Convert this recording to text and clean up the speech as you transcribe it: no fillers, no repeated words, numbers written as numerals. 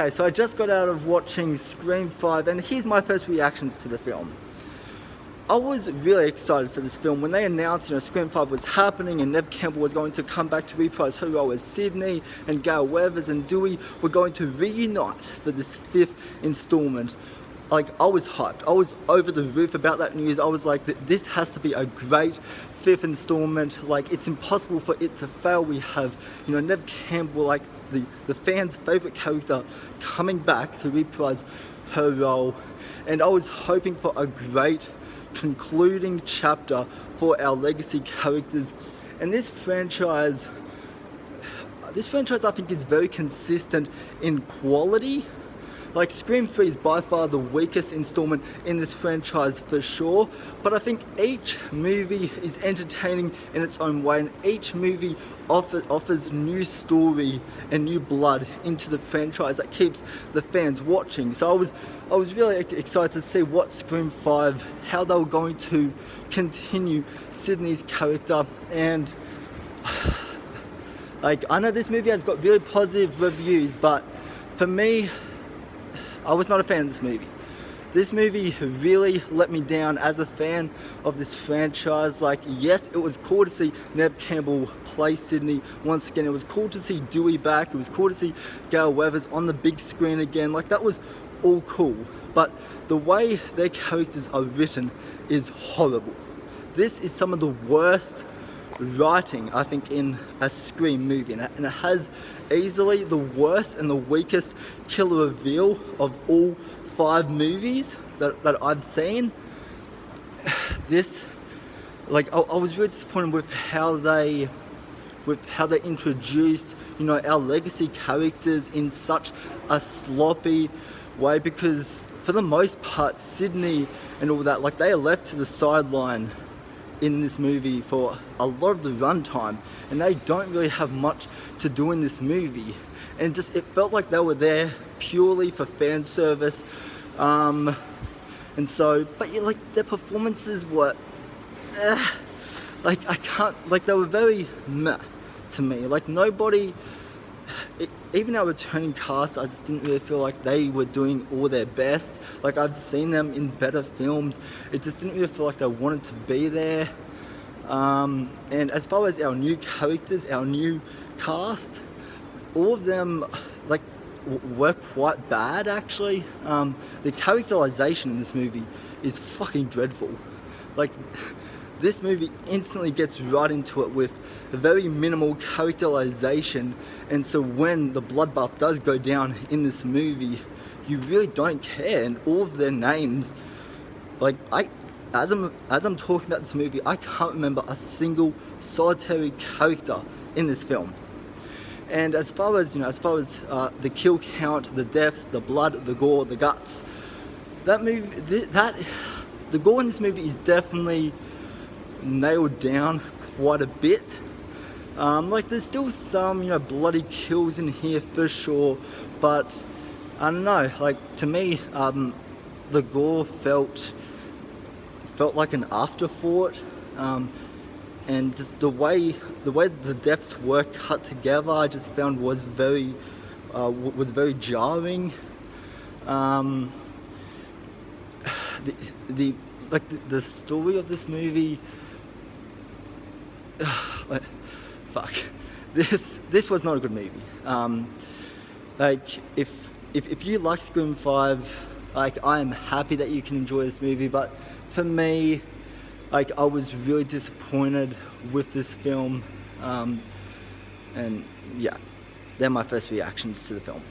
Okay, so I just got out of watching Scream 5 and here's my first reactions to the film. I was really excited for this film when they announced, Scream 5 was happening and Neve Campbell was going to come back to reprise her role as Sydney, and Gale Weathers and Dewey were going to reunite for this 5th installment. Like, I was hyped. I was over the roof about that news. I was like, this has to be a great 5th installment. Like, it's impossible for it to fail. We have, Neve Campbell, like the fans' favorite character, coming back to reprise her role. And I was hoping for a great concluding chapter for our legacy characters. And this franchise I think is very consistent in quality. Like, Scream 3 is by far the weakest installment in this franchise for sure, but I think each movie is entertaining in its own way, and each movie offers new story and new blood into the franchise that keeps the fans watching. So I was really excited to see what Scream 5, how they were going to continue Sydney's character. And like, I know this movie has got really positive reviews, but for me, I was not a fan of this movie. This movie really let me down as a fan of this franchise. Like, yes, it was cool to see Neve Campbell play Sydney once again. It was cool to see Dewey back. It was cool to see Gale Weathers on the big screen again. Like, that was all cool. But the way their characters are written is horrible. This is some of the worst writing, I think, in a Scream movie, and it has easily the worst and the weakest killer reveal of all 5 movies that I've seen. This, like, I was really disappointed with how they introduced, our legacy characters in such a sloppy way, because for the most part, Sydney and all that, like, they are left to the sideline in this movie for a lot of the runtime, and they don't really have much to do in this movie. And it felt like they were there purely for fan service. And so, but yeah, like, their performances were, like, they were very meh to me. Like, nobody, even our returning cast, I just didn't really feel like they were doing all their best. Like, I've seen them in better films. It just didn't really feel like they wanted to be there. And as far as our new characters, our new cast, all of them, like, were quite bad, actually. The characterization in this movie is fucking dreadful. Like, this movie instantly gets right into it with a very minimal characterization, and so when the bloodbath does go down in this movie, you really don't care. And all of their names, like, as I'm talking about this movie, I can't remember a single solitary character in this film. And as far as the kill count, the deaths, the blood, the gore, the guts, the gore in this movie is definitely nailed down quite a bit. Like, there's still some bloody kills in here for sure, but I don't know. Like, to me, the gore felt like an afterthought, and just the way the deaths were cut together, I just found was very jarring. The story of this movie, like, fuck, this was not a good movie. Like, if you like Scream 5, like, I am happy that you can enjoy this movie, but for me, like, I was really disappointed with this film, and yeah, they're my first reactions to the film.